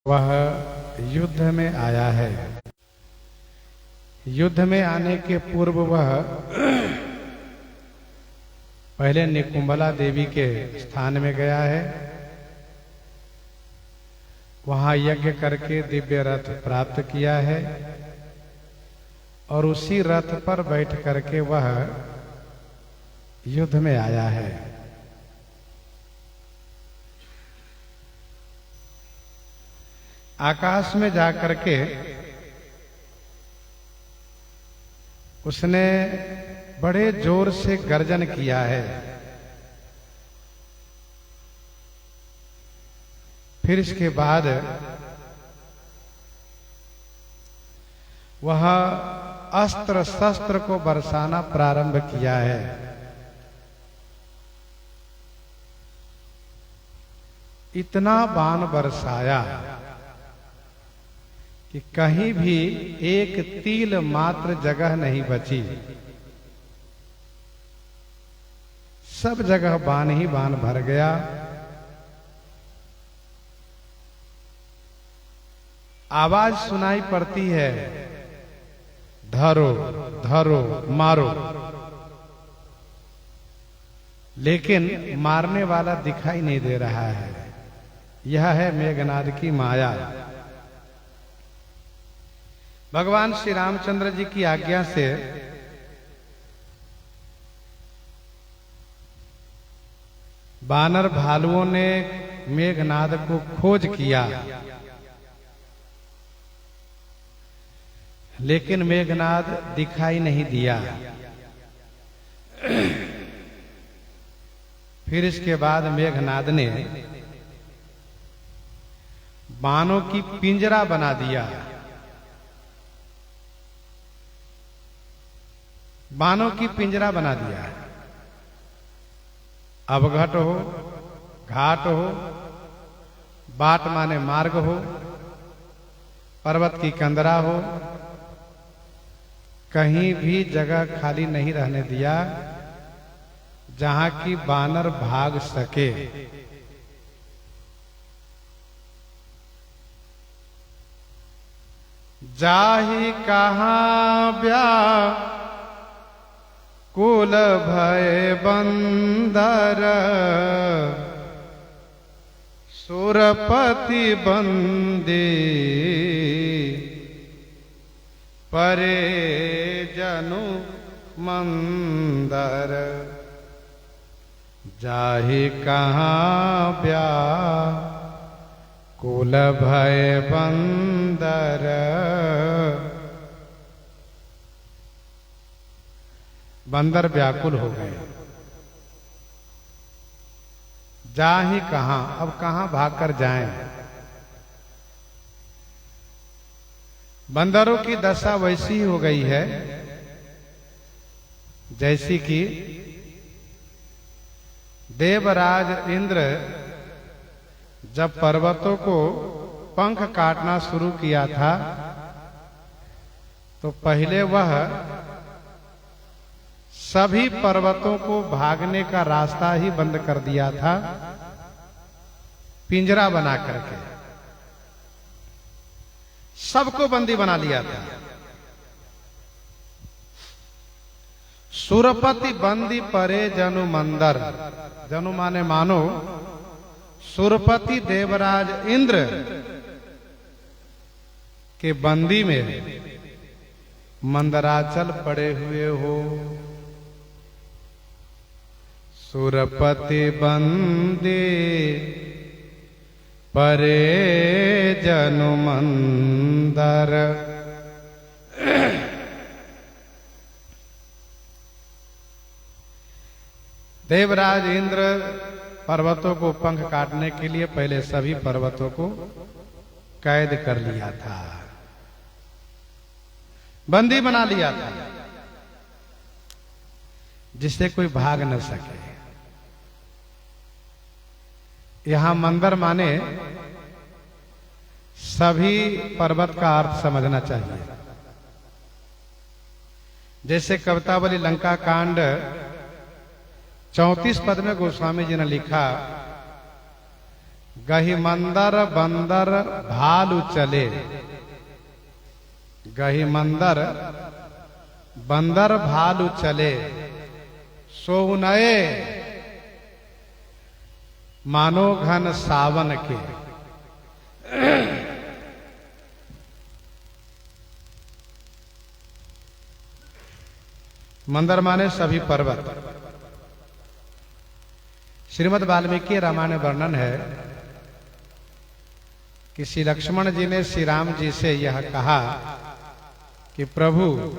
वह युद्ध में आया है। युद्ध में आने के पूर्व वह पहले निकुंभला देवी के स्थान में गया है। वहां यज्ञ करके दिव्य रथ प्राप्त किया है और उसी रथ पर बैठ करके वह युद्ध में आया है। आकाश में जाकर के उसने बड़े जोर से गर्जन किया है। फिर इसके बाद वह अस्त्र शस्त्र को बरसाना प्रारंभ किया है। इतना बाण बरसाया कि कहीं भी एक तील मात्र जगह नहीं बची। सब जगह बाण ही बाण भर गया। आवाज सुनाई पड़ती है, धरो धरो मारो, लेकिन मारने वाला दिखाई नहीं दे रहा है। यह है मेघनाद की माया। भगवान श्री रामचंद्र जी की आज्ञा से बानर भालुओं ने मेघनाद को खोज किया, लेकिन मेघनाद दिखाई नहीं दिया। फिर इसके बाद मेघनाद ने बानों की पिंजरा बना दिया। बानों की पिंजरा बना दिया। अवघट हो, घाट हो, बाट माने मार्ग हो, पर्वत की कंदरा हो, कहीं भी जगह खाली नहीं रहने दिया जहां की बानर भाग सके। जाहि कहां व्याकुल भय बंदर, सुरपति बंदी परे जनु मंदर। जाहि कहां व्याकुल भय बंदर, बंदर व्याकुल हो गए। जाहि कहां, अब कहां भागकर जाएं। बंदरों की दशा वैसी हो गई है जैसी कि देवराज इंद्र जब पर्वतों को पंख काटना शुरू किया था तो पहले वह सभी पर्वतों को भागने का रास्ता ही बंद कर दिया था, पिंजरा बना करके सबको बंदी बना लिया था। सुरपति बंदी परे जनु मंदर, जनु माने मानो, सुरपति देवराज इंद्र के बंदी में मंदराचल पड़े हुए हो। सुरपति बंदी परे जनु मंदर। देवराज इंद्र पर्वतों को पंख काटने के लिए पहले सभी पर्वतों को कैद कर लिया था, बंदी बना लिया था, जिससे कोई भाग न सके। यहां मंदर माने सभी पर्वत का अर्थ समझना चाहिए। जैसे कवितावली लंका कांड 34 पद में गोस्वामी जी ने लिखा गही मंदर बंदर भालू चले, गही मंदर बंदर भालू चले, सोहु नए मानो घन सावन के। मंदर माने सभी पर्वत। श्रीमद् वाल्मीकि रामायण में वर्णन है कि श्री लक्ष्मण जी ने श्री राम जी से यह कहा कि प्रभु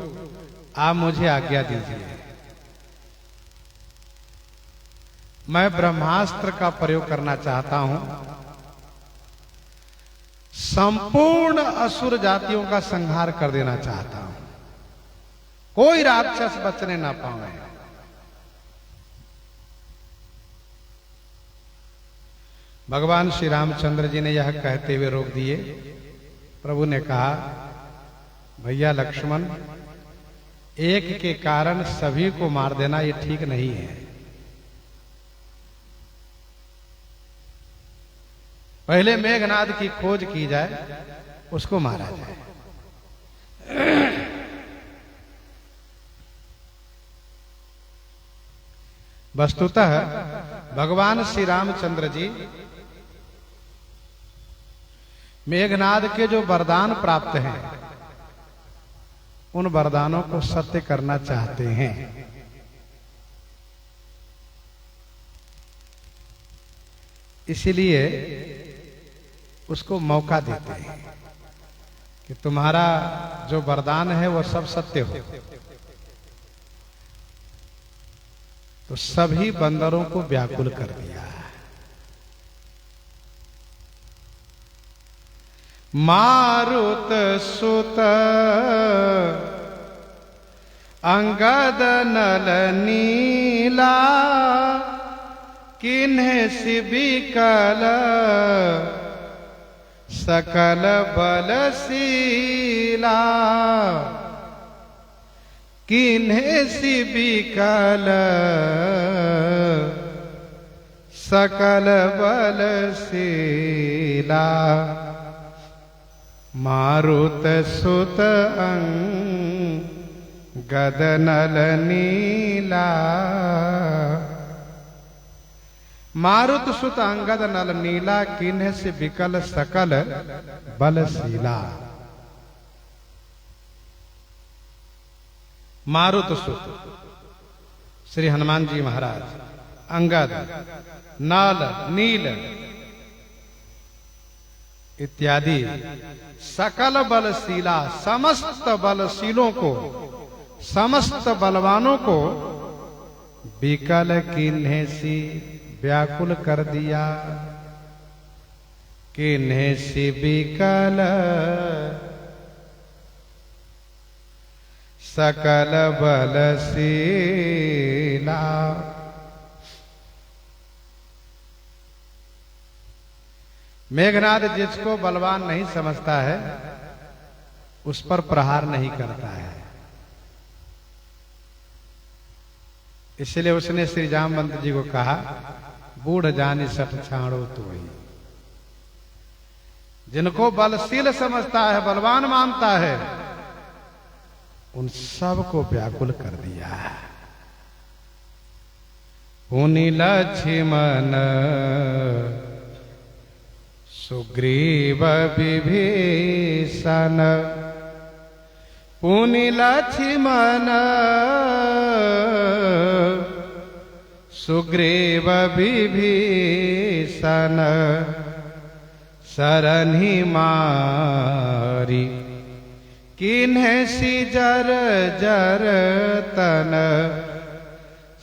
आप मुझे आज्ञा दीजिए, मैं ब्रह्मास्त्र का प्रयोग करना चाहता हूं, संपूर्ण असुर जातियों का संहार कर देना चाहता हूं, कोई राक्षस बचने ना पाए। भगवान श्री रामचंद्र जी ने यह कहते हुए रोक दिए। प्रभु ने कहा, भैया लक्ष्मण, एक के कारण सभी को मार देना ये ठीक नहीं है। पहले मेघनाद की खोज की जाए, उसको मारा जाए। वस्तुतः भगवान श्री रामचंद्र जी मेघनाद के जो वरदान प्राप्त हैं, उन वरदानों को सत्य करना चाहते हैं। इसलिए उसको मौका देते हैं कि तुम्हारा जो वरदान है वो सब सत्य हो। तो सभी बंदरों को व्याकुल कर दिया। मारुत सुत अंगद नल नीला, किन्हे सिबिकल सकल बलशीला, किन्हे सिबिकल सकल बलशीला, मारुत सुत अंगद नल नीला। मारुत सुत अंगद नल नीला, किन्हे से बिकल सकल बलशीला। मारुत सुत श्री हनुमान जी महाराज, अंगद, नल, नील इत्यादि सकल बलशीला, समस्त बलशीलों को, समस्त बलवानों को बिकल किन्हे सी व्याकुल कर दिया। किन्हे सी बिकल सकल बलशीला। मेघनाद जिसको बलवान नहीं समझता है, उस पर प्रहार नहीं करता है। इसलिए उसने श्री जामवंत जी को कहा, बूढ़ जानी सठ छाड़ो तो ही। जिनको बलशील समझता है, बलवान मानता है, उन सब को व्याकुल कर दिया। पुनि लक्ष्मण सुग्रीव विभीषण, पुनि लक्ष्मण सुग्रीव विभीषण, सरनि मारी किन्हे सी जर जर तन,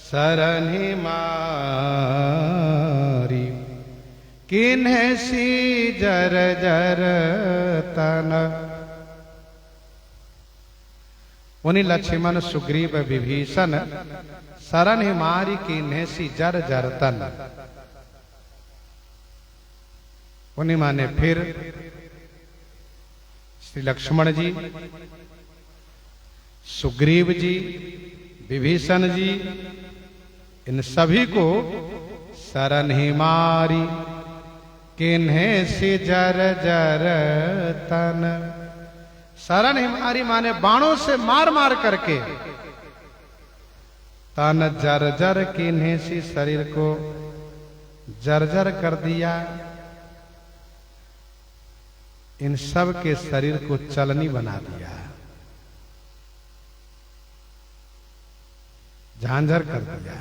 सरनि मारी किन्हे सी जर जर तन। उन्हीं लक्ष्मण सुग्रीव विभीषण, सरनि मारी किन्हे सी जर जर तन। उन्हीं माने फिर श्री लक्ष्मण जी, सुग्रीव जी, विभीषण जी, इन सभी को सरनि मारी किन्हें सी जर जर तन। शरण हिमारी माने बाणों से मार मार करके तन जर जर किन्हें सी शरीर को जर्जर कर दिया। इन सब के शरीर को चलनी बना दिया, झांझर कर दिया।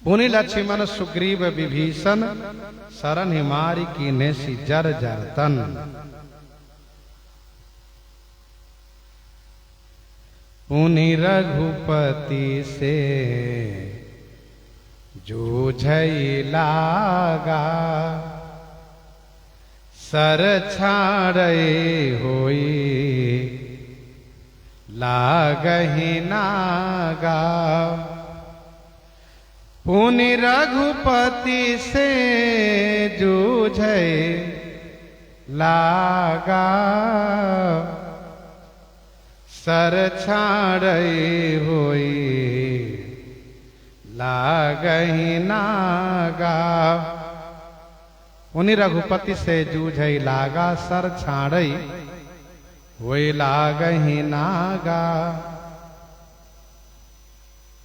पुनि लक्ष्मण सुग्रीव विभीषण शरण हिमारी कीन्हे सी जर जर तन। पुनि रघुपति से जूझई लागा। सर छाड़े होई लागहि नागा। पुनि रघुपति से जूझे लागा। सर छाड़े होई लागहि नागा। पुनि रघुपति से जूझई लागा। सर छाड़ई होई लागहि नागा।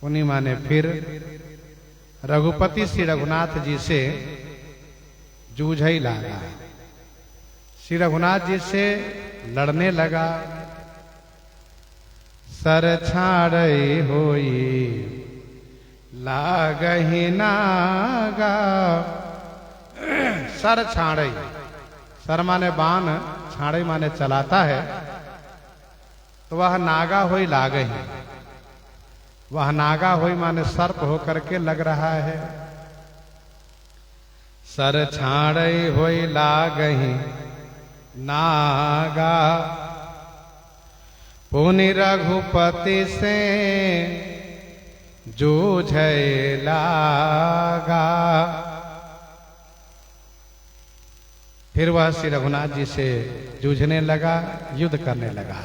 पुनि माने फिर रघुपति श्री रघुनाथ जी से जूझई लागा। श्री रघुनाथ जी से लड़ने लगा। सर छाड़ई होई लागहि नागा। सर छाड़ई, सर माने बाण, छाड़ई माने चलाता है, तो वह नागा होई लागहि। वह नागा होई माने सर्प होकर के लग रहा है। सर छाड़ई होई लागहि नागा। पुनि रघुपति से जूझे लागा। फिर वह श्री रघुनाथ जी से जूझने लगा, युद्ध करने लगा।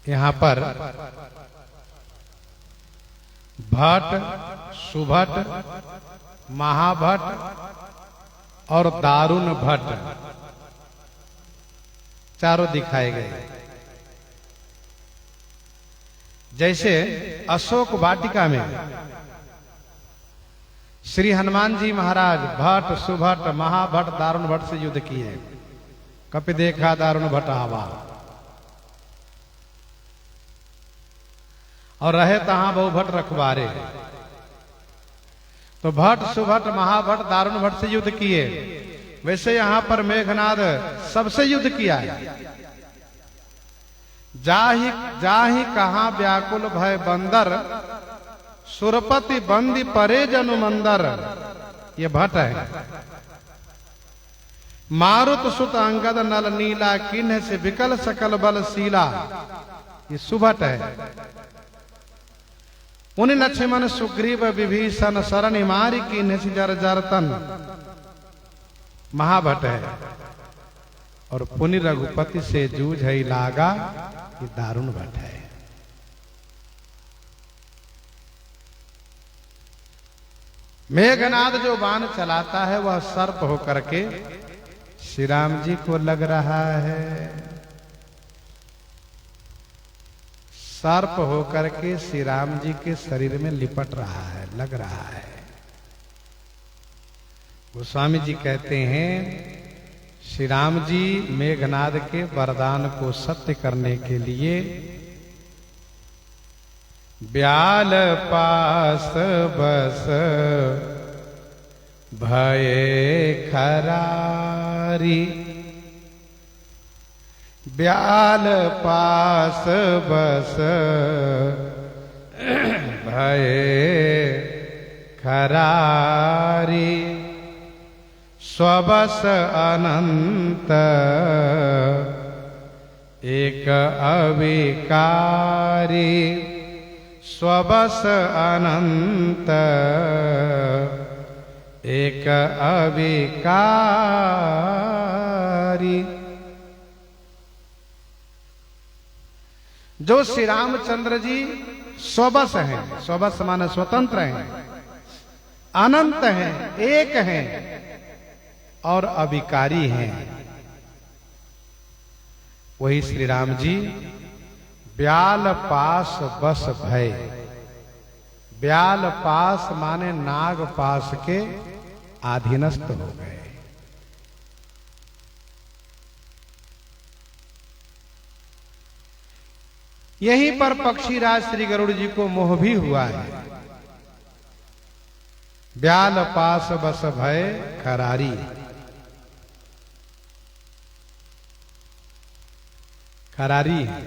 यहां पर भट्ट, सुभट, महाभट्ट और दारुण भट्ट चारों दिखाए गए। जैसे अशोक वाटिका में श्री हनुमान जी महाराज भट्ट, सुभट, महाभट्ट, दारुण भट्ट से युद्ध किए। कपि देखा दारुण भट्ट आवा। और रहे तहां बहु भट्ट रखवारे। तो भट्ट, सुभट, महाभट्ट, दारुण भट्ट से युद्ध किए। वैसे यहां पर मेघनाद सबसे युद्ध किया है। जाहि जाहि कहां व्याकुल भय बंदर। सुरपति बंदी परे जनु मंदर। ये भट्ट है। मारुत सुत अंगद नल नीला। किन्ह से विकल सकल बल शीला। ये सुभट है। पुनि लक्ष्मण सुग्रीव विभीषण शरण हिमारी कीन्ह सी जर जर तन। महाभट्ट है। और पुनि रघुपति से जूझई लागा। ये दारुण भट्ट है। मेघनाद जो बाण चलाता है वह सर्प होकर के श्री राम जी को लग रहा है। सर्प होकर के श्री राम जी के शरीर में लिपट रहा है, लग रहा है। गोस्वामी जी कहते हैं श्री राम जी मेघनाद के वरदान को सत्य करने के लिए ब्याल पास बस भये खरारी। ब्याल पास बस भये खरारी। स्वबस अनंत एक अविकारी। स्वबस अनंत एक अविकारी। जो श्री रामचंद्र जी स्वबस हैं, स्वबस माने स्वतंत्र हैं, अनंत हैं, एक हैं और अविकारी हैं, वही श्री राम जी ब्याल पास बस भय। ब्याल पास माने नाग पास के अधीनस्थ हो गए। यहीं पर पक्षीराज श्री गरुड़ जी को मोह भी हुआ है। ब्याल पास बस भय खरारी। खरारी है,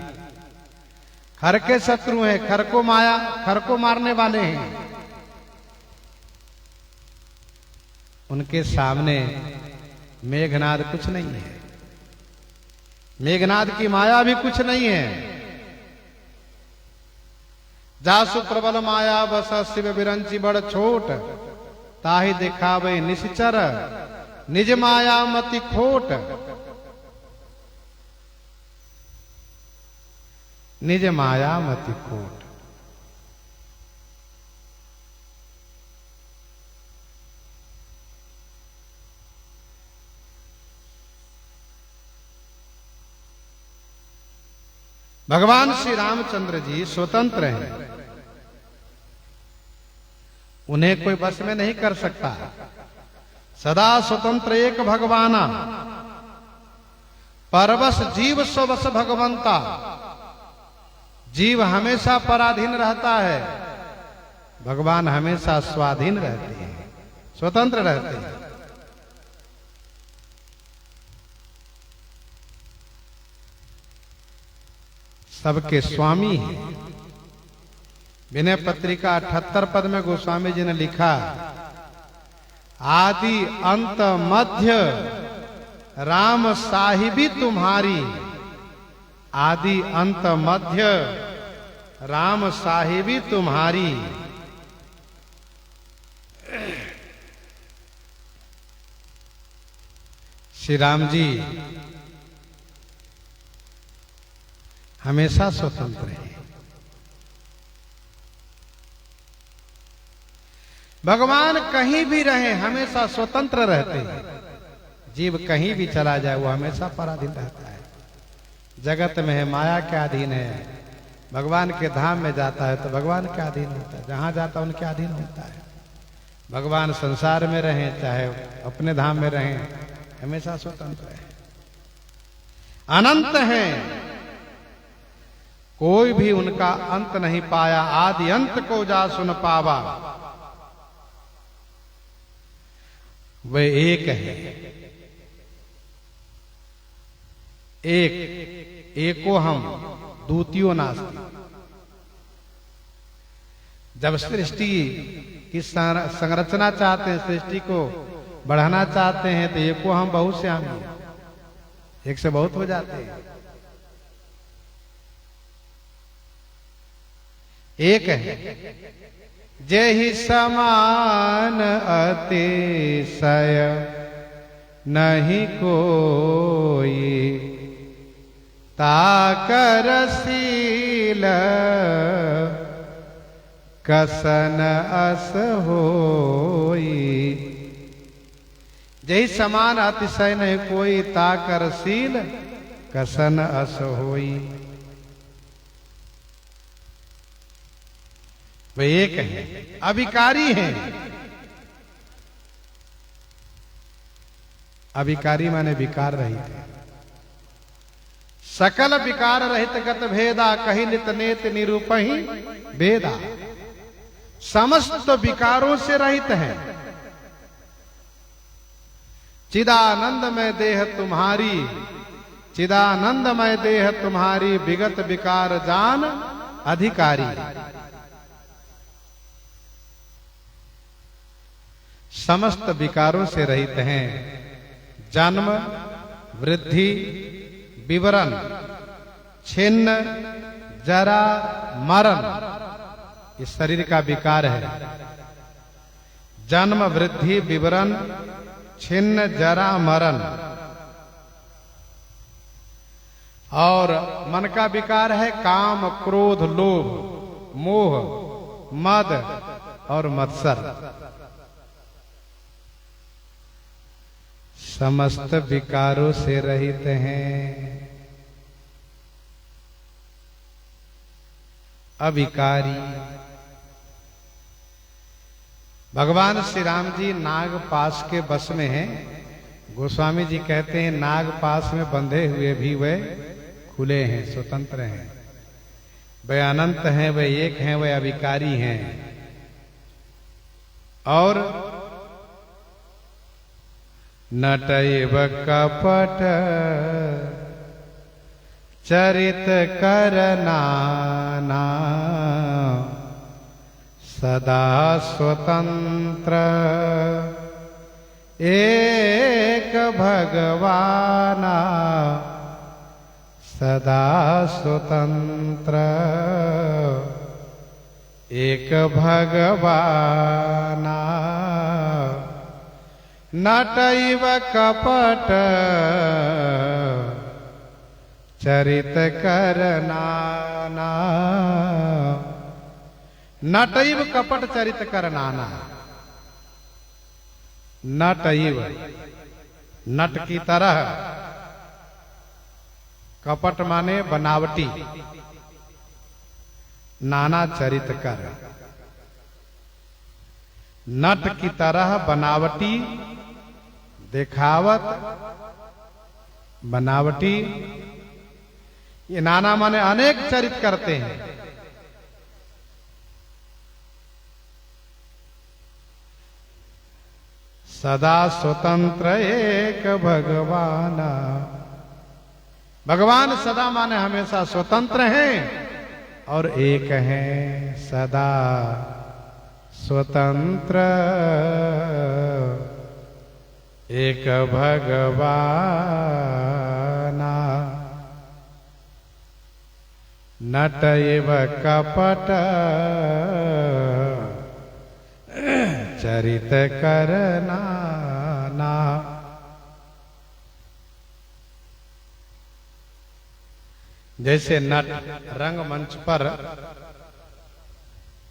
खर के शत्रु हैं, खर को माया, खर को मारने वाले हैं। उनके सामने मेघनाद कुछ नहीं है, मेघनाद की माया भी कुछ नहीं है। जासु प्रबल माया बस शिव बिरंची बड़ छोट, ताहि दिखावे निश्चर निज माया मति खोट। निज माया मति खोट। भगवान श्री रामचंद्र जी स्वतंत्र हैं, उन्हें कोई बस में नहीं कर सकता। सदा स्वतंत्र एक भगवाना, परवश जीव स्वबस भगवंता। जीव हमेशा पराधीन रहता है, भगवान हमेशा स्वाधीन रहते हैं, स्वतंत्र रहते हैं। सबके स्वामी हैं। विनय पत्रिका 78 पद में गोस्वामी जी ने लिखा, आदि अंत मध्य राम साहिबी तुम्हारी। आदि अंत मध्य राम साहिबी तुम्हारी। श्री राम जी हमेशा स्वतंत्र है। भगवान कहीं भी रहे हमेशा स्वतंत्र रहते हैं। जीव कहीं भी चला जाए वो हमेशा पराधीन रहता है। जगत में है माया के अधीन है, भगवान के धाम में जाता है तो भगवान के अधीन होता है, जहां जाता है उनके अधीन होता है। भगवान संसार में रहें चाहे अपने धाम में रहें, हमेशा स्वतंत्र है, अनंत हैं, कोई भी उनका अंत नहीं पाया। आदि अंत को जा सुन पावा। वे एक है, एक, एको हम द्वितीयो नास्ति। जब सृष्टि की संरचना चाहते हैं, सृष्टि को बढ़ाना चाहते हैं तो एको हम बहुत से हम, एक से बहुत हो जाते हैं। एक है, जेहि समान अतिशय नहीं कोई, ताकर शील कसन अस होई। जेहि समान अतिशय नहीं कोई, ताकर शील कसन अस होई। वे एक हैं, अविकारी हैं। अविकारी माने विकार रहित है। सकल विकार रहित गत भेदा, कही नित नेत निरूपही वेदा। समस्त विकारों से रहित है। चिदानंदमय देह तुम्हारी, चिदानंदमय देह तुम्हारी, विगत विकार जान अधिकारी। समस्त विकारों से रहित हैं। जन्म, वृद्धि, विवरण, छिन्न, जरा, मरण, इस शरीर का विकार है। जन्म, वृद्धि, विवरण, छिन्न, जरा, मरण। और मन का विकार है काम, क्रोध, लोभ, मोह, मद और मत्सर। समस्त विकारों से रहित हैं, अविकारी। भगवान श्री राम जी नागपाश के बस में हैं। गोस्वामी जी कहते हैं नागपाश में बंधे हुए भी वे खुले हैं, स्वतंत्र हैं, वे अनंत हैं, वे एक हैं, वे अविकारी हैं। और नटैव कपट चरित करनाना सदा स्वतंत्र एक भगवाना सदा स्वतंत्र एक भगवाना नटैव कपट चरित करनाना। नटैव कपट चरित करनाना। नटैव नट की तरह, कपट माने बनावटी, नाना चरित कर। नट की तरह बनावटी, दिखावत, बनावटी, ये नाना माने अनेक चरित करते हैं। सदा स्वतंत्र एक भगवाना। भगवान सदा माने हमेशा स्वतंत्र हैं और एक हैं सदा स्वतंत्र एक भगवाना। नटैव कपट चरित करनाना। जैसे नट रंगमंच पर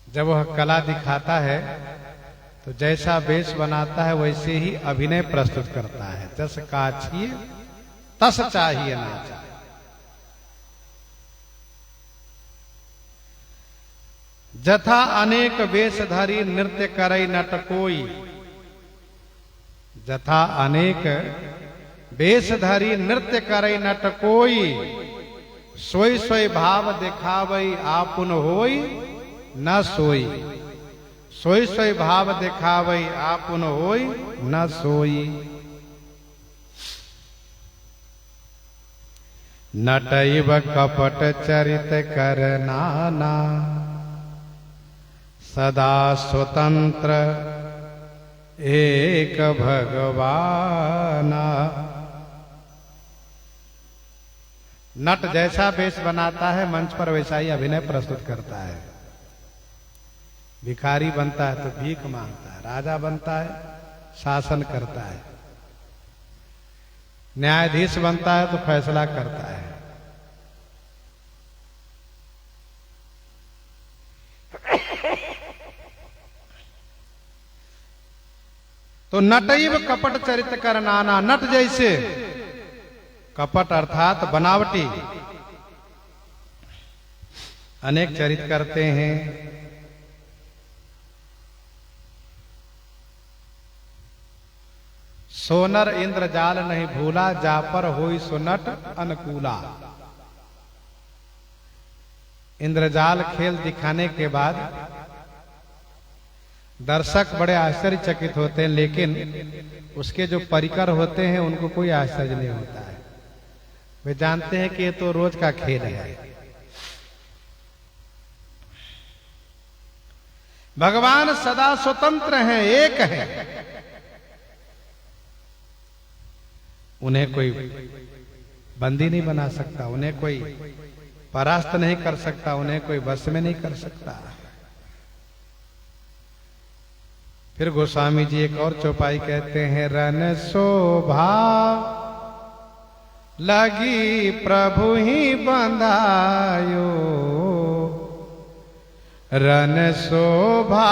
जब वह कला दिखाता है तो जैसा वेश बनाता है वैसे ही अभिनय प्रस्तुत करता है। जस काछिए तस चाहिए नाचा। जथा अनेक वेशधारी नृत्य करई नट कोई। जथा अनेक वेशधारी नृत्य करई नट कोई। सोई सोई भाव दिखावई आपुन होई न सोई। सोई सोई भाव दिखावई आपुन होई न सोई। नटैव कपट चरित करनाना सदा स्वतंत्र एक भगवाना। नट जैसा वेश बनाता है मंच पर वैसा ही अभिनय प्रस्तुत करता है। भिखारी बनता है तो भीख मांगता है, राजा बनता है शासन करता है, न्यायाधीश बनता है तो फैसला करता है। तो नटैव कपट चरित करनाना। नट जैसे, कपट अर्थात बनावटी, अनेक चरित करते हैं। सोनर इंद्रजाल नहीं भूला, जा पर होई सो नट अनुकूला। इंद्रजाल खेल दिखाने के बाद दर्शक बड़े आश्चर्यचकित होते हैं, लेकिन उसके जो परिकर होते हैं उनको कोई आश्चर्य नहीं होता है। वे जानते हैं कि ये तो रोज का खेल है। भगवान सदा स्वतंत्र हैं, एक है। उन्हें कोई बंदी नहीं बना सकता, उन्हें कोई परास्त नहीं कर सकता, उन्हें कोई बस में नहीं कर सकता। फिर गोस्वामी जी एक और चौपाई कहते हैं, रन शोभा लगी प्रभु ही बंधायो, रन शोभा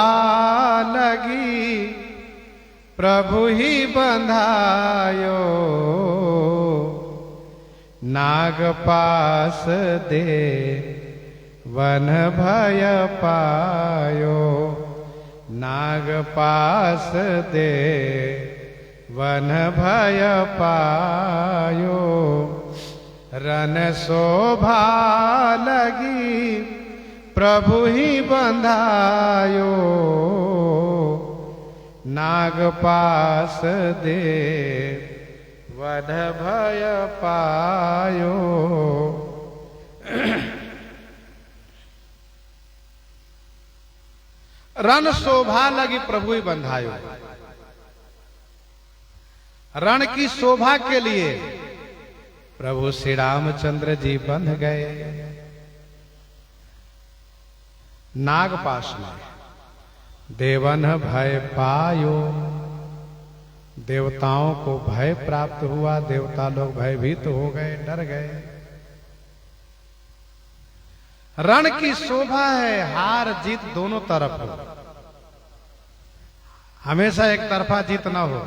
लगी प्रभु ही बंधायो, नाग पास दे वन भय पायो, नाग पास दे वन भय पायो, रन शोभा लगी प्रभु ही बंधायो, नाग पास दे वन भय पायो। रण शोभा लगी प्रभु ही बंधायो, रण की शोभा के लिए प्रभु श्री रामचंद्र जी बंध गए नागपाश में। देवन भय पायो, देवताओं को भय प्राप्त हुआ, देवता लोग भयभीत हो गए, डर गए। रण की शोभा है, हार जीत दोनों तरफ हो, हमेशा एक तरफा जीत ना हो।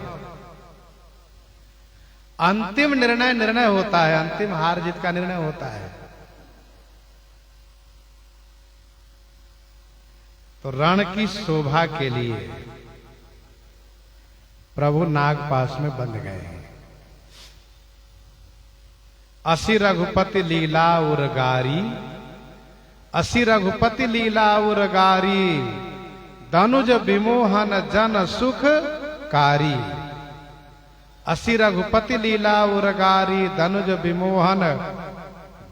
अंतिम निर्णय होता है, अंतिम हार जीत का निर्णय होता है। तो रण की शोभा के लिए प्रभु नागपाश में बंध गए। असी रघुपति लीला उरगारी, असी रघुपति लीला उरगारी, धनुज विमोहन जन सुखकारी। असी रघुपति लीला उरगारी, धनुज विमोहन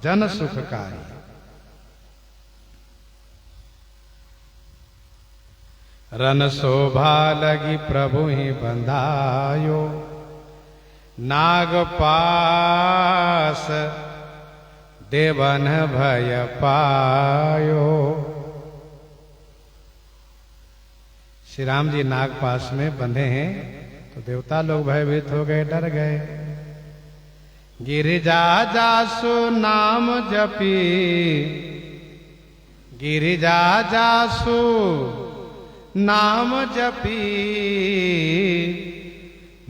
जन सुखकारी। रन शोभा लगी प्रभु ही बंधायो, नाग पास देवन भय पायो। श्री राम जी नागपाश में बंधे हैं तो देवता लोग भयभीत हो गए, डर गए। गिरिजा जासु नाम जपी, गिरिजा जासु नाम जपी,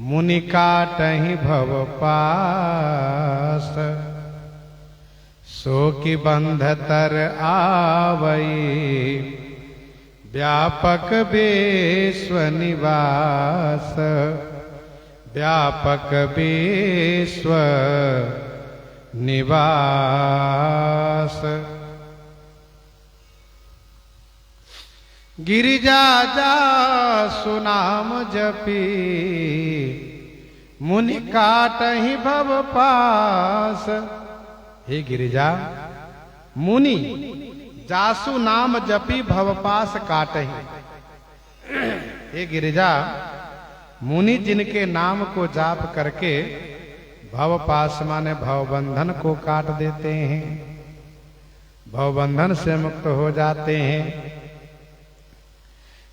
मुनि काटहि भव पास। सो की बंध तर आवई, व्यापक विश्व निवास, व्यापक विश्व निवास। गिरिजा जासु नाम जपी, मुनि काटहि भव पास। हे गिरिजा, मुनि जासु नाम जपी भवपास काटहि। हे गिरिजा, मुनि जिनके नाम को जाप करके भवपास माने भवबंधन को काट देते हैं, भवबंधन से मुक्त हो जाते हैं।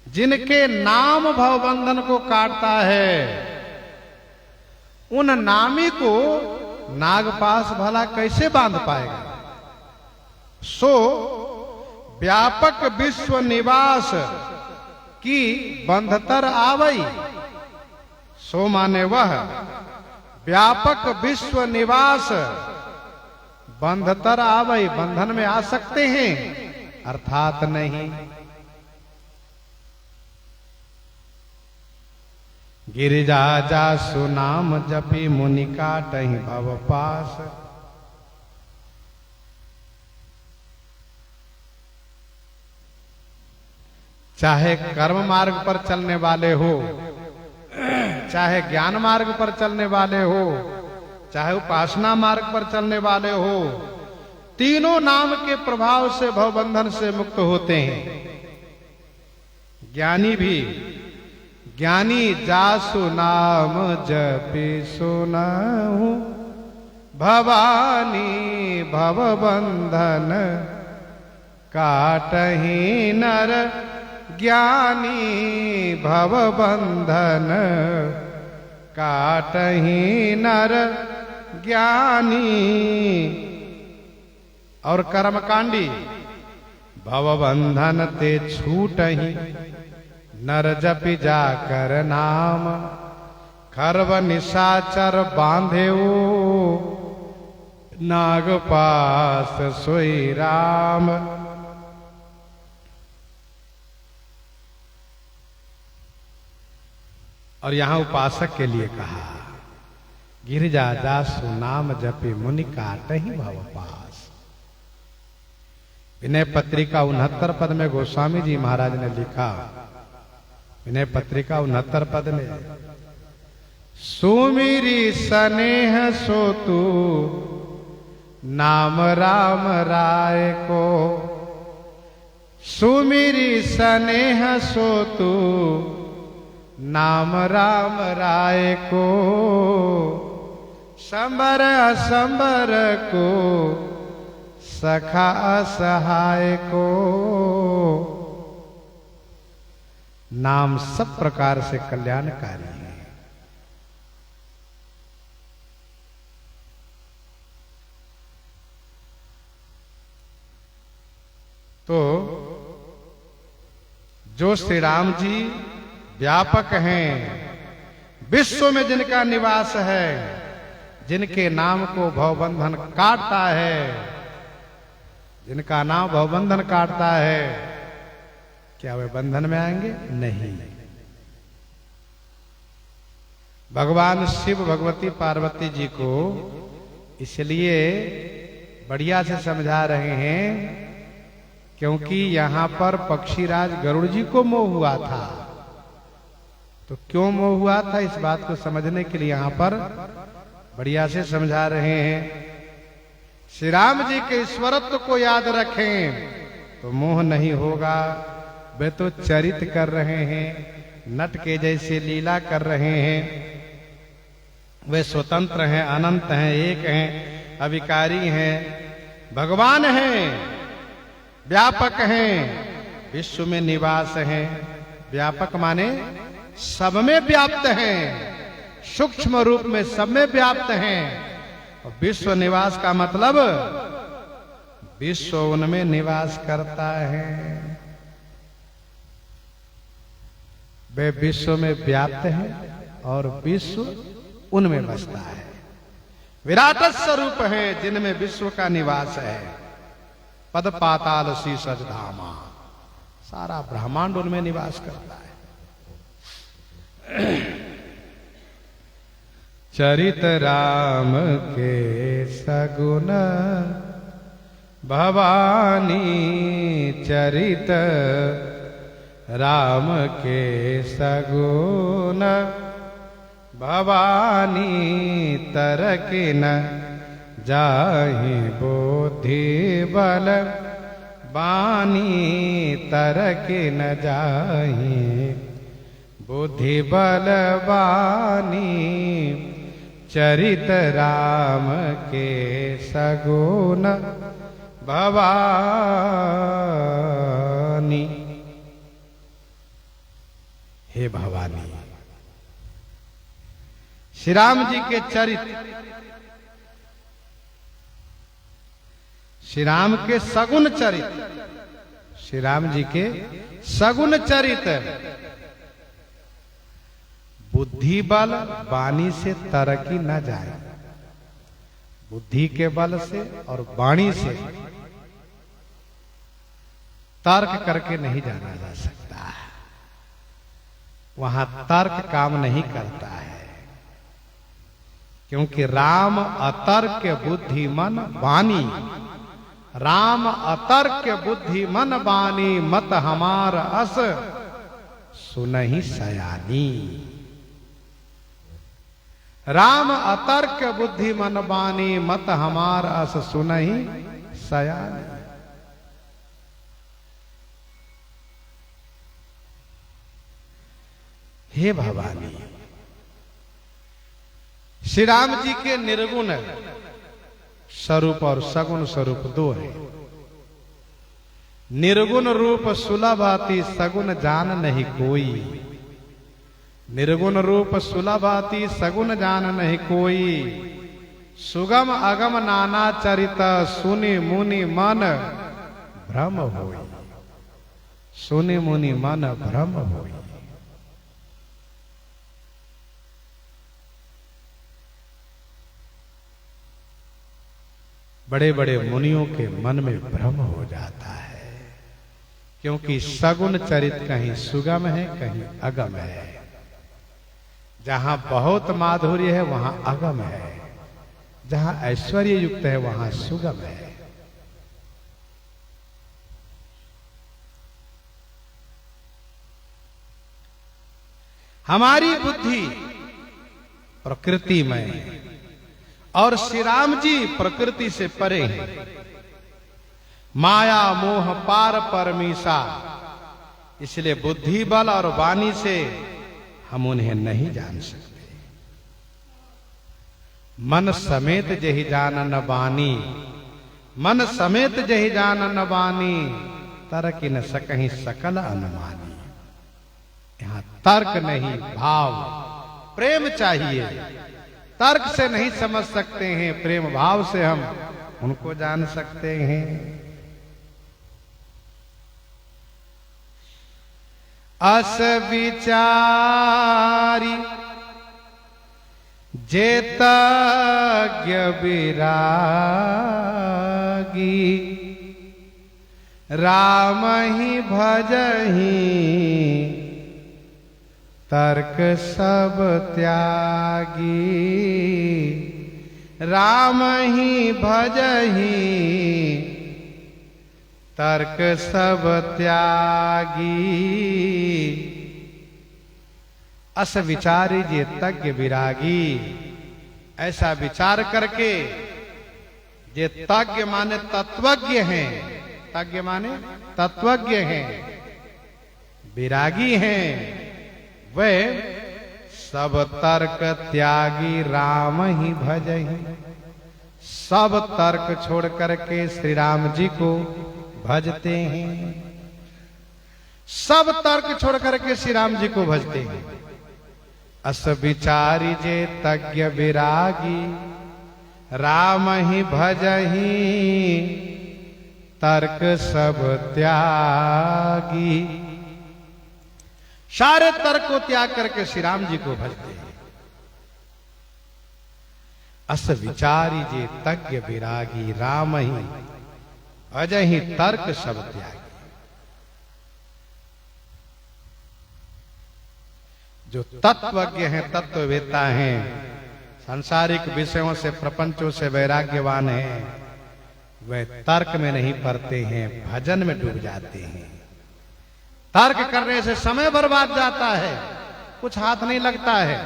जिनके नाम भवबंधन को काटता है, उन नामी को नागपाश भला कैसे बांध पाएगा। सो व्यापक विश्व निवास की बंधतर आवई। सो माने वह व्यापक विश्व निवास बंधतर आवई, बंधन में आ सकते हैं अर्थात नहीं। गिरिजा जासु नाम जपी, मुनि काटहि भव पास। चाहे कर्म मार्ग पर चलने वाले हो, चाहे ज्ञान मार्ग पर चलने वाले हो, चाहे उपासना मार्ग पर चलने वाले हो, तीनों नाम के प्रभाव से भवबंधन से मुक्त होते हैं। ज्ञानी भी, ज्ञानी जासु नाम जपि सुनहु, भवानी भवबंधन काटहि नर। ज्ञानी भवबंधन काटहि नर, ज्ञानी और कर्मकांडी भवबंधन ते छूटहि नर जपि जाकर नाम खरब निशाचर बांधेऊ नागपास सोई राम। और यहां उपासक के लिए कहा गिरिजा दासु नाम जपे मुनि काटहि भव पास। विनय पत्रिका 69 पद में गोस्वामी जी महाराज ने लिखा, विनय पत्रिका 69 पद में, सुमिरी स्नेह सोतु नाम राम राय को, सुमिरी स्नेह सोतु नाम राम राय को, संबर असंबर को सखा असहाय को। नाम सब प्रकार से कल्याणकारी है। तो जो श्री राम जी व्यापक हैं, विश्व में जिनका निवास है, जिनके नाम को भवबंधन काटता है, जिनका नाम भवबंधन काटता है, क्या वे बंधन में आएंगे? नहीं। भगवान शिव भगवती पार्वती जी को इसलिए बढ़िया से समझा रहे हैं क्योंकि यहां पर पक्षीराज गरुड़ जी को मोह हुआ था। तो क्यों मोह हुआ था, इस बात को समझने के लिए यहां पर बढ़िया से समझा रहे हैं। श्री राम जी के ईश्वरत्व को याद रखें तो मोह नहीं होगा। वे तो चरित कर रहे हैं, नट के जैसे लीला कर रहे हैं। वे स्वतंत्र हैं, अनंत हैं, एक हैं, अविकारी हैं, भगवान हैं, व्यापक हैं, विश्व में निवास हैं। व्यापक माने सब में व्याप्त हैं, सूक्ष्म रूप में सब में व्याप्त हैं। और विश्व निवास का मतलब विश्व उनमें निवास करता है। वे विश्व में व्याप्त हैं और विश्व उनमें बसता है। विराट स्वरूप है जिनमें विश्व का निवास है। पद पाताल शीसज धामा, सारा ब्रह्मांड उनमें निवास करता है। चरित राम के सगुन भवानी, चरित राम के सगुन भवानी, तरकिन जाहि बुद्धि बल बानी, तरकिन जाहि बुद्धि बल बानी, चरित राम के सगुन भवानी। हे भवानी, श्री राम जी के चरित्र, श्री राम के सगुन चरित्र, श्री राम जी के सगुन चरित्र बुद्धि बल वाणी से तरकी न जाए। बुद्धि के बल से और वाणी से तर्क करके नहीं जाना जा सकता। वहां तर्क काम नहीं करता है, क्योंकि राम अतर्क बुद्धि मन वाणी, राम अतर्क बुद्धि मन वाणी, मत हमार अस सुनहि सयानी। राम अतर्क बुद्धि मन वाणी, मत हमार अस सुनहि सयानी। हे भवानी, श्री राम जी के निर्गुण स्वरूप और सगुण स्वरूप दो है। निर्गुण रूप सुलभ आती, सगुण जान नहीं कोई। निर्गुण रूप सुलभ आती, सगुण जान नहीं कोई। सुगम अगम नाना चरित सुनि मुनि मन भ्रम होई। सुनि मुनि मन भ्रम होई। बड़े बड़े मुनियों के मन में भ्रम हो जाता है, क्योंकि सगुण चरित कहीं सुगम है कहीं अगम है। जहां बहुत माधुर्य है वहां अगम है, जहां ऐश्वर्य युक्त है वहां सुगम है। हमारी बुद्धि प्रकृति में और श्री राम जी प्रकृति से परे हैं। माया मोह पार परमीसा, इसलिए बुद्धि बल और वाणी से हम उन्हें नहीं जान सकते। मन समेत जहि जानन बानी, मन समेत जहि जानन बानी, तर्क न सकहि सकल अनुमानी। यहां तर्क नहीं, भाव प्रेम चाहिए। तर्क से नहीं समझ सकते हैं, प्रेम भाव से हम उनको जान सकते हैं। अस विचारी जेतज्ञ विरागी, राम ही भजहि तर्क सब त्यागी। राम ही भजहि तर्क सब त्यागी। अस विचारी जे तज्ञ विरागी, ऐसा विचार करके जे तज्ञ माने तत्वज्ञ हैं, तज्ञ माने तत्वज्ञ हैं, विरागी हैं, वे सब तर्क त्यागी राम ही भजहि। सब तर्क छोड़ करके श्री राम जी को भजते हैं। सब तर्क छोड़ करके श्री राम जी को भजते हैं। अस विचारी जे तज्ञ विरागी, राम ही भजहि तर्क सब त्यागी। सारे तर्क को त्याग करके श्री राम जी को भजते हैं। अस विचारी जे तज्ञ विरागी, राम ही भजहि तर्क सब त्यागी। जो तत्वज्ञ हैं, तत्ववेत्ता हैं, सांसारिक विषयों से प्रपंचों से वैराग्यवान हैं, वे तर्क में नहीं पड़ते हैं, भजन में डूब जाते हैं। तर्क करने से समय बर्बाद जाता है, कुछ हाथ नहीं लगता है।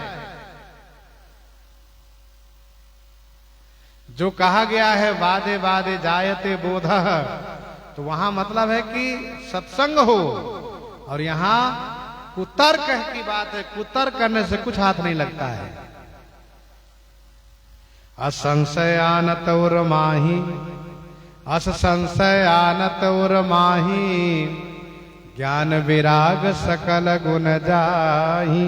जो कहा गया है वादे वादे जायते बोधः, तो वहां मतलब है कि सत्संग हो, और यहां कुतर्क की बात है। कुतर्क करने से कुछ हाथ नहीं लगता है। असंशयानत और माही, असंशयानत और माही, ज्ञान विराग सकल गुण जाहि।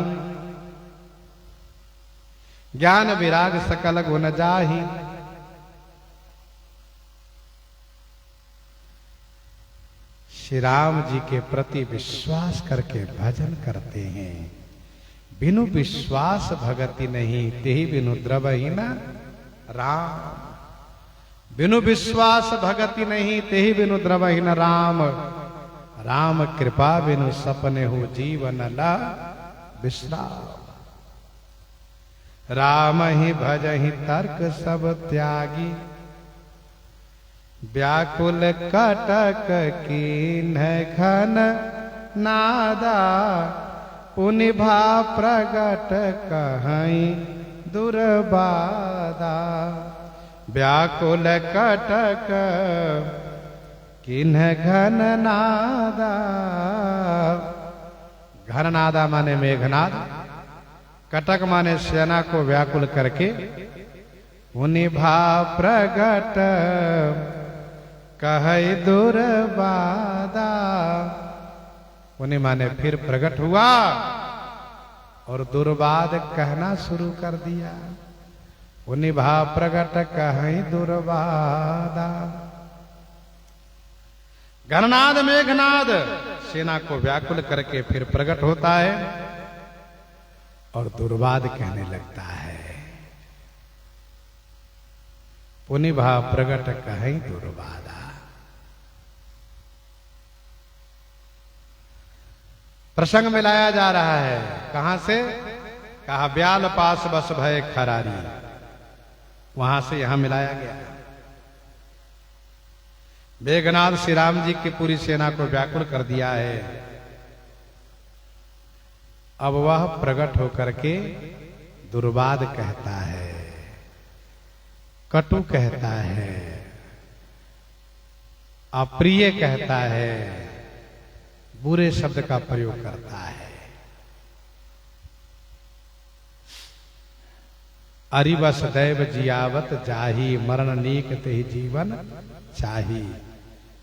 ज्ञान विराग सकल गुण जाहि। श्री राम जी के प्रति विश्वास करके भजन करते हैं। बिनु विश्वास भगति नहीं, तेहि बिनु द्रवहि न राम। बिनु विश्वास भगति नहीं, तेहि बिनु द्रवहि न राम। राम कृपा बिनु सपने हो जीवन ला विश्राम। राम ही भजहि तर्क सब त्यागी। व्याकुल कटक कीन्ह घन नादा। पुनिभा प्रगट कहीं दुर्बादा। व्याकुल कटक किन्ह घन नादा। घन नादा माने मेघनाद, कटक माने सेना को व्याकुल करके। पुनिभा प्रगट कहे दुर्बादा। पुनि माने फिर प्रकट हुआ और दुर्बाद कहना शुरू कर दिया। निभा प्रगट कहीं दुर्बादा। गणनाद मेघनाद सेना को व्याकुल करके फिर प्रकट होता है और दुर्वाद कहने लगता है, पुनिभा प्रगट कहीं दुर्वादा। प्रसंग में लाया जा रहा है, कहां से? कहा ब्याल पास बस भय खरारी, वहां से यहां मिलाया गया। मेघनाद श्री राम जी की पूरी सेना को व्याकुल कर दिया है। अब वह प्रकट होकर के दुर्वाद कहता है, कटु कहता है, अप्रिय कहता है, बुरे शब्द का प्रयोग करता है। अरिवस दैव जियावत जाही, मरण नीक तेहि जीवन चाही।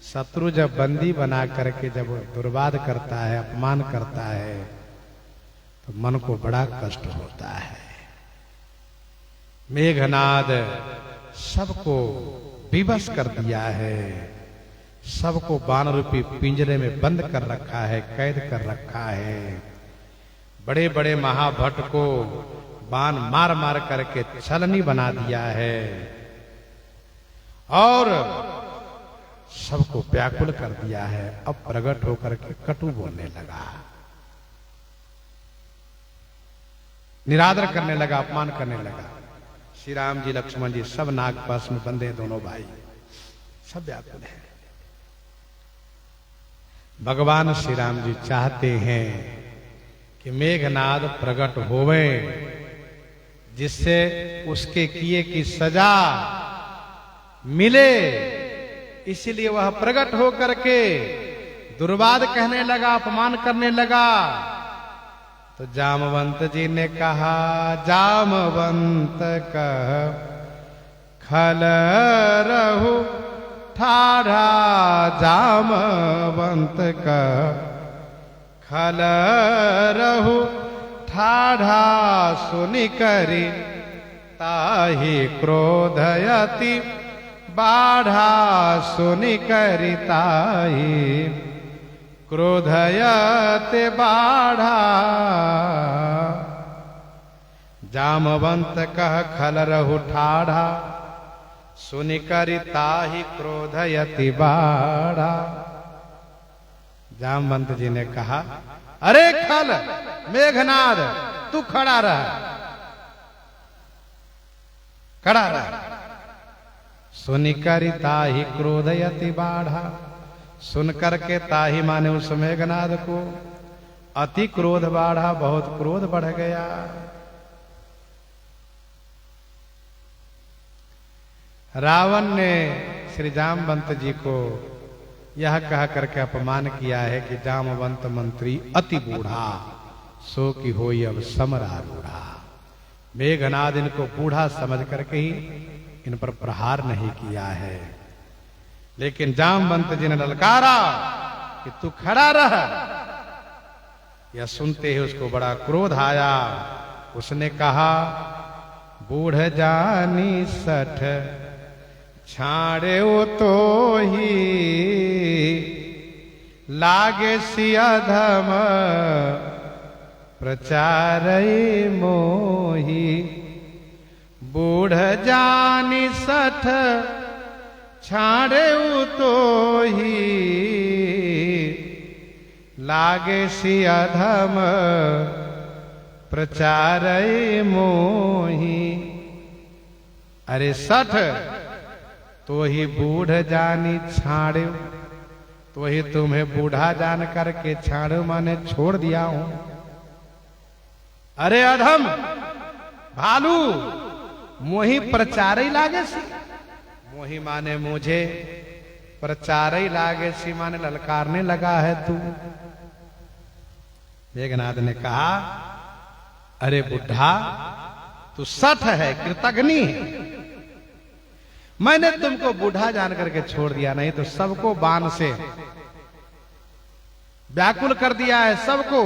शत्रु जब बंदी बना करके जब दुर्वाद करता है, अपमान करता है, तो मन को बड़ा कष्ट होता है। मेघनाद सबको विवश कर दिया है, सबको बाण रूपी पिंजरे में बंद कर रखा है, कैद कर रखा है। बड़े बड़े महाभट्ट को बाण मार मार करके छलनी बना दिया है और सबको व्याकुल कर दिया है। अब प्रकट होकर के कटु बोलने लगा, निरादर करने लगा, अपमान करने लगा। श्री राम जी लक्ष्मण जी सब नागपाश में बंधे, दोनों भाई सब व्याकुल है। भगवान श्री राम जी चाहते हैं कि मेघनाद प्रकट होवे, जिससे उसके किए की सजा मिले। इसलिए वह प्रकट होकर के दुर्वाद कहने लगा, अपमान करने लगा। तो जामवंत जी ने कहा, जामवंत कह खल रहु ठाढ़ा, जामवंत कह खल रहु ठाढ़ा। सुनि करी ताहि क्रोधयति बाढ़ा, सुनि करी ताहि क्रोधयति बाढ़ा। जामवंत कह खल रहु ठाढ़ा, सुनि करी ताहि क्रोधयति बाढ़ा। जामवंत जी ने कहा, अरे खल मेघनाद, तू खड़ा रह, खड़ा रह। सुनि करी ताहि क्रोधयति बाढ़ा। सुन करके ताहि माने उस मेघनाद को अति क्रोध बाढ़ा, बहुत क्रोध बढ़ गया। रावण ने श्री जामवंत जी को यह कह करके अपमान किया है कि जामवंत मंत्री अति बूढ़ा, सो की होई अब समरारूढ़ा। मेघनाद इनको बूढ़ा समझ करके ही इन पर प्रहार नहीं किया है, लेकिन जामवंत जी ने ललकारा कि तू खड़ा रह। यह सुनते ही उसको बड़ा क्रोध आया। उसने कहा, बूढ़ जानी सठ छाड़े तो ही, लागे सियाधम प्रचार मोही। बूढ़ जानी सठ छाड़े तो ही, लागे सियाधम प्रचार मोही। अरे सठ तो ही बूढ़ जानी छाड़े, तो ही तुम्हें बूढ़ा जान करके छाड़ो माने छोड़ दिया हूं। अरे अधम भालू, मोही प्रचार लागे सी। मोही माने मुझे, प्रचार लागे सी माने ललकारने लगा है तू। मेघनाद ने कहा, अरे बुढ़ा, तू सठ है, कृतघ्नि है। मैंने तुमको बूढ़ा जान करके छोड़ दिया, नहीं तो सबको बाण से व्याकुल कर दिया है। सबको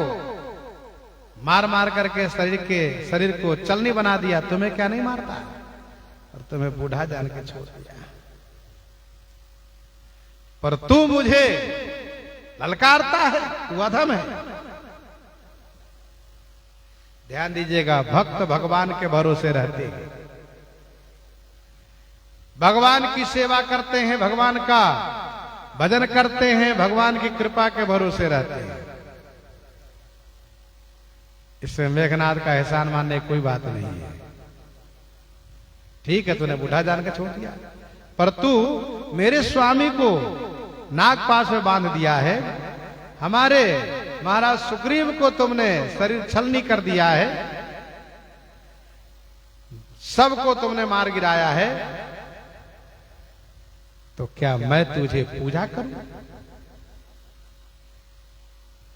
मार मार करके शरीर को चलनी बना दिया। तुम्हें क्या नहीं मारता? और तुम्हें बूढ़ा जान के छोड़ दिया, पर तू मुझे ललकारता है, तू अधम है। ध्यान दीजिएगा, भक्त भगवान के भरोसे रहते हैं, भगवान की सेवा करते हैं, भगवान का भजन करते हैं, भगवान की कृपा के भरोसे रहते हैं। इसमें मेघनाथ का एहसान मानने की कोई बात नहीं है। ठीक है, तूने बूढ़ा जान के छोड़ दिया, पर तू मेरे स्वामी को नागपाश में बांध दिया है, हमारे महाराज सुग्रीव को तुमने शरीर छलनी कर दिया है, सबको तुमने मार गिराया है, तो क्या मैं तुझे पूजा करूं?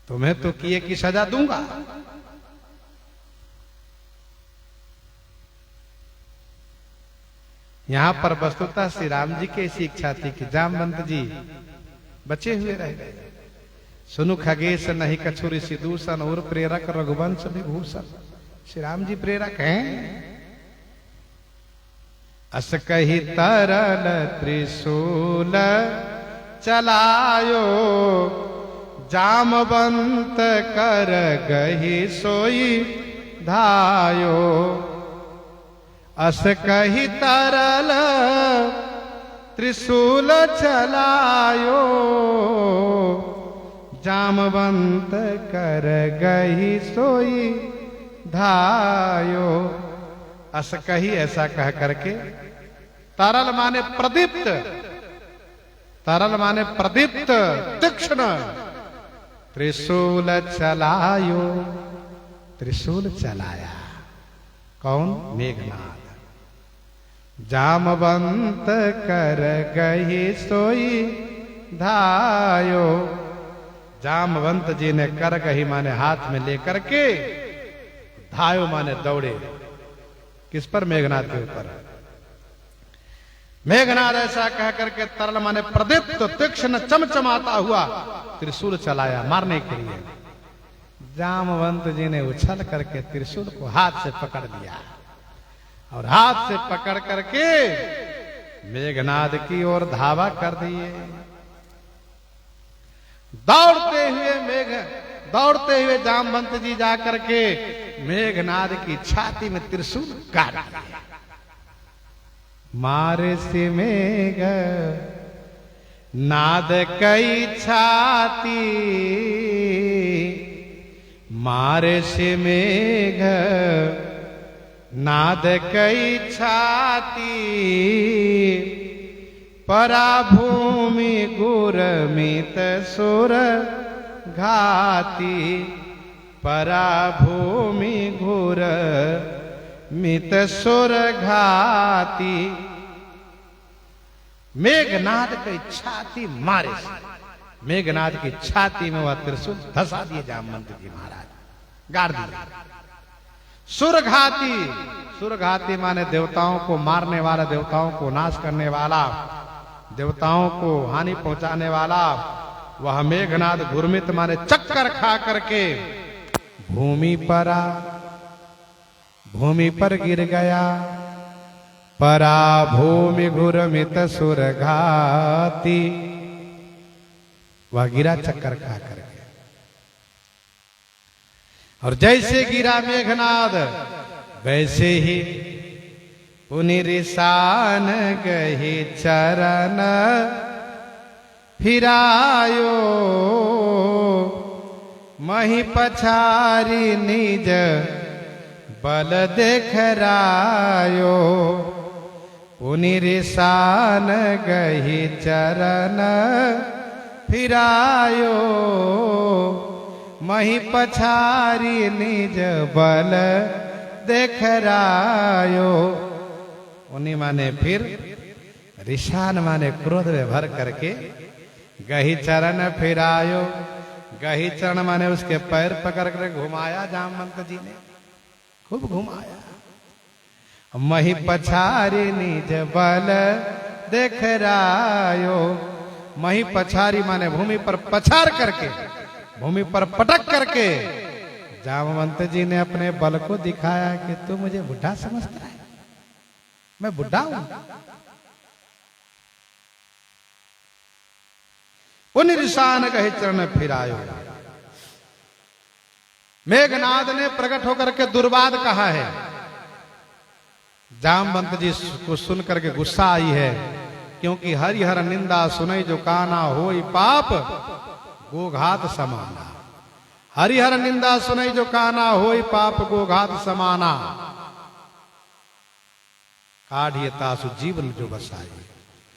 तुम्हें तो किए की सजा दूंगा। यहां पर वस्तुतः श्री राम जी की ऐसी इच्छा थी कि जामवंत जी बचे हुए रह गए। सुनु खगेश नहीं कछु ऋषि दूषण और प्रेरक रघुवंश विभूषण। श्री राम जी प्रेरक हैं। अस कही तरल त्रिशूल चलायो, जामवंत कर गही सोई धायो। अस कही तरल त्रिशूल चलायो, जामवंत कर गही सोई धायो। अस कही ऐसा कह करके, तरल माने प्रदीप्त, तरल माने प्रदीप्त तीक्ष्ण, त्रिशूल चलायो, त्रिशूल चलाया। कौन? मेघनाथ। जामवंत कर गही सोई धायो। जामवंत जी ने कर गही माने हाथ में लेकर के, धायो माने दौड़े। किस पर? मेघनाथ के ऊपर। मेघनाथ ऐसा कह करके तरल माने प्रदीप्त तीक्ष्ण चमचमाता हुआ त्रिशूल चलाया मारने के लिए। जामवंत जी ने उछल करके त्रिशूल को हाथ से पकड़ लिया और हाथ से पकड़ करके मेघनाथ की ओर धावा कर दिए। दौड़ते हुए जामवंत जी जाकर के मेघनाथ की छाती में त्रिशूल काट दिया। मारे से मेघ नाद कई छाती, मारे से मेघ नाद कई छाती। पराभूमि गुरमित सुर घाती, पराभूमि घुर मित सुर घाती। मेघनाद की छाती मारे से, मेघनाद की छाती में वह त्रिशूल धसा दिए जामवंत जी महाराज, गाड़ दिए। सुरघाती, सुरघाती माने देवताओं को मारने वाला, देवताओं को नाश करने वाला, देवताओं को हानि पहुंचाने वाला। वह मेघनाद घुरमित माने चक्कर खा करके भूमि पर गिर गया। पराभूमि घुरमित सुरघाती, वह गिरा चक्कर खा करके। और जैसे गिरा मेघनाद, वैसे ही पुनिरिसान गही चरण फिरायो। मही पछारी निज बल देखरायो। पुनिरिसान गही चरण फिरायो। मही पछारी निज बल देखरायो। उन्हीं माने फिर, रिशान माने क्रोध में भर करके, गही चरण फिरायो। गही चरण माने उसके पैर पकड़ कर घुमाया जामवंत जी ने, खूब घुमाया। मही पछारी निज बल देखरायो। मही पछारी माने भूमि पर पछार करके, भूमि पर पटक करके जामवंत जी ने अपने बल को दिखाया कि तू मुझे बुढ़ा समझता है, मैं बुढ़ा हूं। उन ऋषान कहे चरण फिरायो। मेघनाद ने प्रकट होकर के दुर्वाद कहा है। जामवंत जी को सुनकर के गुस्सा आई है, क्योंकि हरिहर निंदा सुनई जो काना होई पाप गोघात समाना। हरिहर निंदा सुनई जो काना होई पाप गोघात समाना। काढ़िए तासु जीवन जो बसाई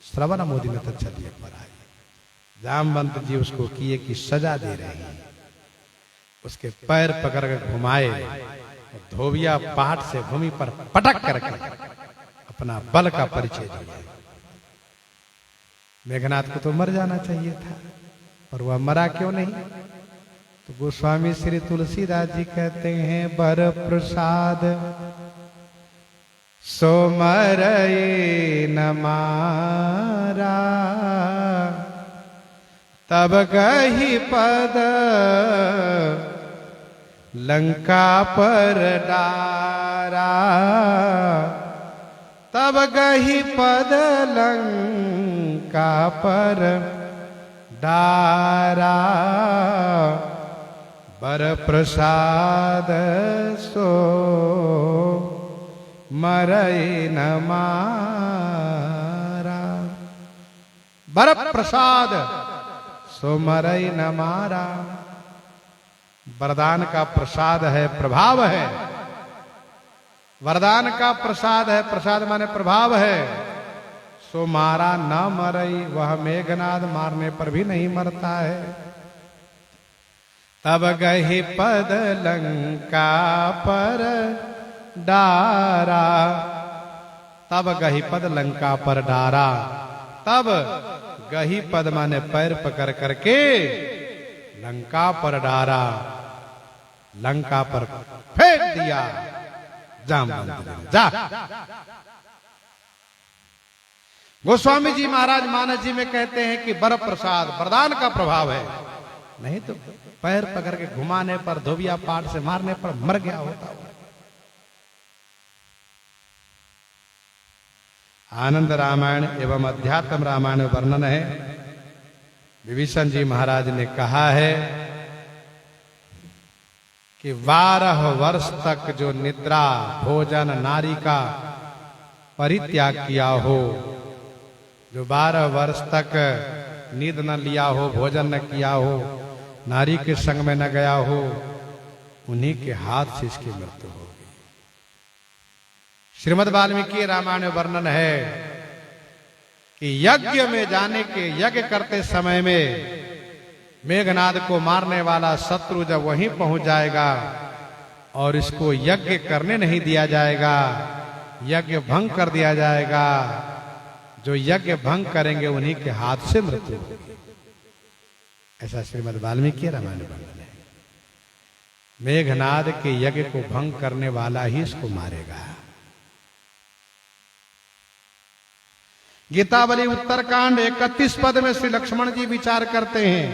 श्रवण मोदी में तो चलिए पर आई। जामवंत जी उसको किए की सजा दे रहे हैं। उसके पैर पकड़ कर घुमाए, धोबिया पाट से भूमि पर पटक करके अपना बल का परिचय दिया। मेघनाथ को तो मर जाना चाहिए था, पर वह मरा क्यों नहीं? तो गोस्वामी श्री तुलसीदास जी कहते हैं, बर प्रसाद सो मरई न मारा, तब गही पद लंका पर डारा। तब गही पद लंका पर डारा। बर प्रसाद सो मरई न मारा। बर प्रसाद सो मरई न मारा। वरदान का प्रसाद है, प्रभाव है। वरदान का प्रसाद है, प्रसाद माने प्रभाव है। सो मारा न मरई, वह मेघनाद मारने पर भी नहीं मरता है। तब गही पद लंका पर डारा। तब गही पद लंका पर डारा। तब गही पद माने पैर पकड़ करके लंका पर डारा, लंका पर फेंक दिया जामवंत ने। जा। गोस्वामी जी महाराज मानस जी में कहते हैं कि बर प्रसाद वरदान का प्रभाव है, नहीं तो पैर पकड़ के घुमाने पर, धोबिया पाट से मारने पर मर गया होता। आनंद रामायण एवं अध्यात्म रामायण वर्णन है। विभीषण जी महाराज ने कहा है कि 12 वर्ष तक जो निद्रा भोजन नारी का परित्याग किया हो, जो 12 वर्ष तक नींद न लिया हो, भोजन न किया हो, नारी के संग में न गया हो, उन्हीं के हाथ से इसकी मृत्यु हो गई। श्रीमद् वाल्मीकि रामायण में वर्णन है कि यज्ञ में जाने के, यज्ञ करते समय में मेघनाद को मारने वाला शत्रु जब वहीं पहुंच जाएगा और इसको यज्ञ करने नहीं दिया जाएगा, यज्ञ भंग कर दिया जाएगा, जो यज्ञ भंग करेंगे उन्हीं के हाथ से मृत्यु होगी। ऐसा श्रीमद् वाल्मीकि रामायण में वर्णन है। मेघनाद के यज्ञ को भंग करने वाला ही इसको मारेगा। गीतावली उत्तरकांड 31 पद में श्री लक्ष्मण जी विचार करते हैं,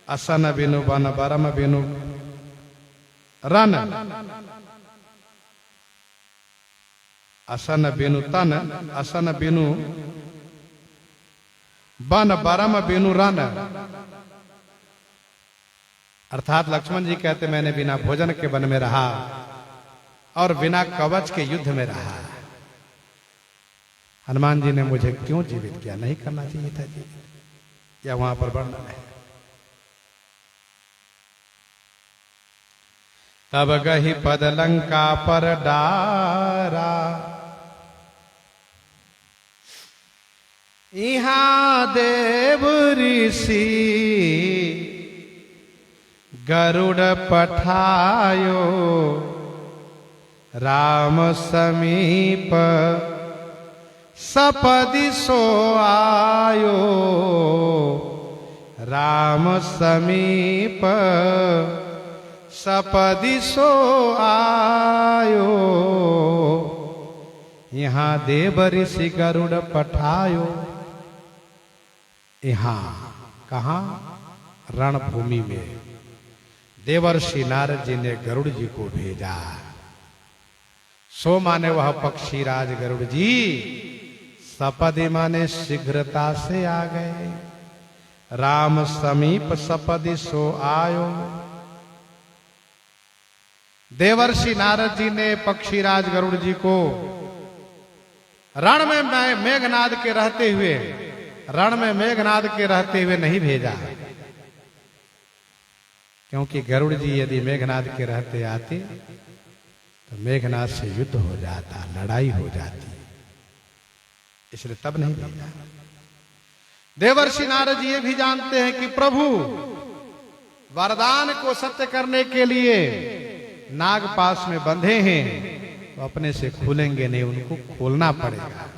असन बिनु बन बरम बिनु रन, असन बिनु तन, असन बिनु बन बरम बिनु रन। अर्थात लक्ष्मण जी कहते मैंने बिना भोजन के वन में रहा और बिना कवच के युद्ध में रहा। हनुमान जी ने मुझे क्यों जीवित किया? नहीं करना चाहिए था जीवित। या वहां पर वर्णन है, तब गही पद लंका पर डारा। इहां देव ऋषि गरुड़ पठायो, राम समीप सपदि सो आयो। राम समीप सपदि सो आयो। यहाँ देव ऋषि गरुड़ पठायो। यहाँ कहाँ? रणभूमि में देवर्षि नारद जी ने गरुड़ जी को भेजा। सो माने वह पक्षी राज गरुड़ जी सपदि माने शीघ्रता से आ गए। राम समीप सपदि सो आयो। देवर्षि नारद जी ने पक्षीराज गरुड़ जी को रण में मेघनाद के रहते हुए नहीं भेजा, क्योंकि गरुड़ जी यदि मेघनाद के रहते आते तो मेघनाद से युद्ध हो जाता, लड़ाई हो जाती, इसलिए तब नहीं भेजा। देवर्षि नारद जी ये भी जानते हैं कि प्रभु वरदान को सत्य करने के लिए नाग पास में बंधे हैं, तो अपने से खुलेंगे नहीं, उनको खोलना पड़ेगा।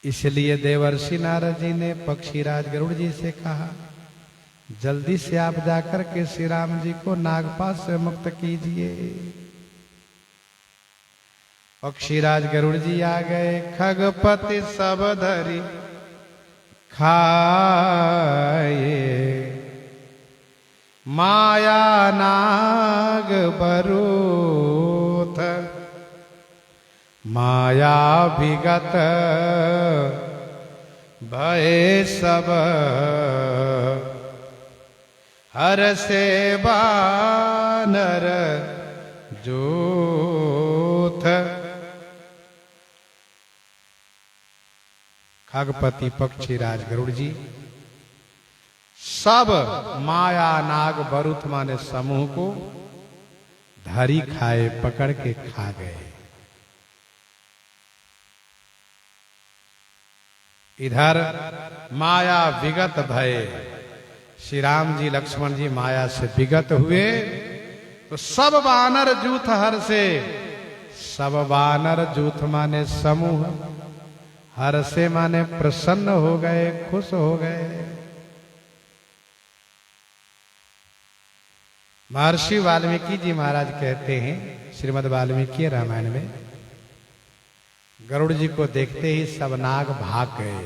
इसलिए देवर्षि नारद जी ने पक्षीराज गरुड़ जी से कहा, जल्दी से आप जाकर के श्री राम जी को नागपाश से मुक्त कीजिए। पक्षीराज गरुड़ जी आ गए। खगपति सब धरी खाए, माया नाग बरूथ, माया विगत भय सब, हर से बानर जूथ। खगपति पक्षीराज गरुड़ जी सब माया नाग बरुथ माने समूह को धरी खाए, पकड़ के खा गए। इधर माया विगत भय, श्री राम जी लक्ष्मण जी माया से विगत हुए तो सब वानर जूथ हर से, सब वानर जूथ माने समूह, हर से माने प्रसन्न हो गए, खुश हो गए। महर्षि वाल्मीकि जी महाराज कहते हैं श्रीमद् वाल्मीकि रामायण में, गरुड़ जी को देखते ही सब नाग भाग गए,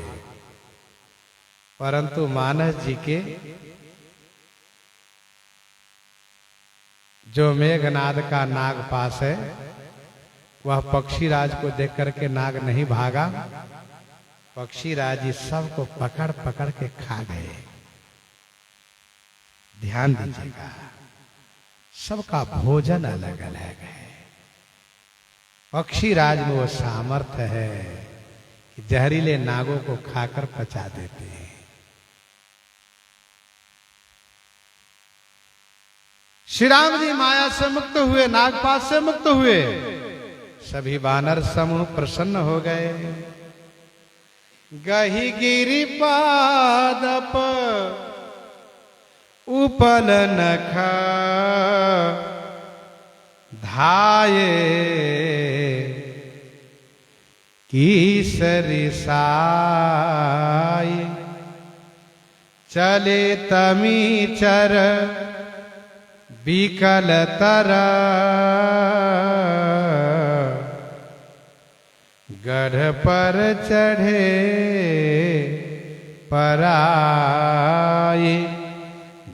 परंतु मानस जी के जो मेघनाद का नाग पास है, वह पक्षीराज को देख करके नाग नहीं भागा। पक्षीराज जी सबको पकड़ पकड़ के खा गए। ध्यान दीजिएगा, सबका भोजन अलग अलग है। पक्षीराज में वो सामर्थ्य है कि जहरीले नागों को खाकर पचा देते हैं। श्री राम जी माया से मुक्त हुए, नागपाश से मुक्त हुए, सभी वानर समूह प्रसन्न हो गए। गही गिरि पादप उपल नख धाये, कीसरी साई चले तमीचर बिकल तर, गढ़ पर चढ़े पराई,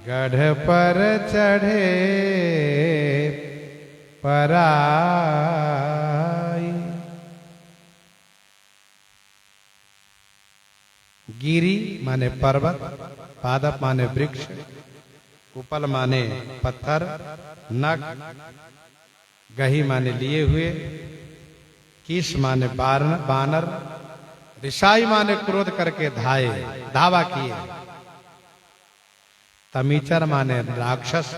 गढ़ पर चढ़े पराई। गिरी माने पर्वत, पादप माने वृक्ष, उपल माने पत्थर, नख गही माने लिए हुए, कीस माने बानर, ऋषाई माने क्रोध करके धाये, धावा किए, तमीचर माने राक्षस,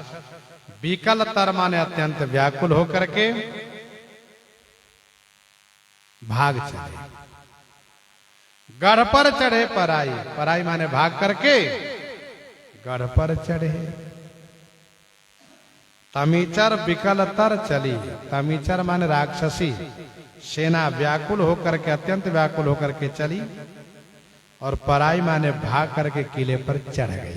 बीकल तर माने अत्यंत व्याकुल होकर के भाग चले। गढ़ पर चढ़े पराई, पराई माने भाग करके गढ़ पर चढ़े। तमीचर बिकल तर चली, तमीचर माने राक्षसी सेना व्याकुल होकर के, अत्यंत व्याकुल होकर के चली, और पराई माने भाग करके किले पर चढ़ गई।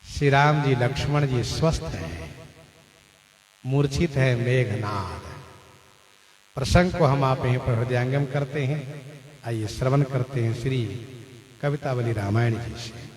श्री राम जी लक्ष्मण जी स्वस्थ हैं, मूर्छित है मेघनाद। प्रसंग को हम आप यहीं पर हृदयंगम करते हैं। आइए श्रवण करते हैं श्री कवितावली रामायण जी से।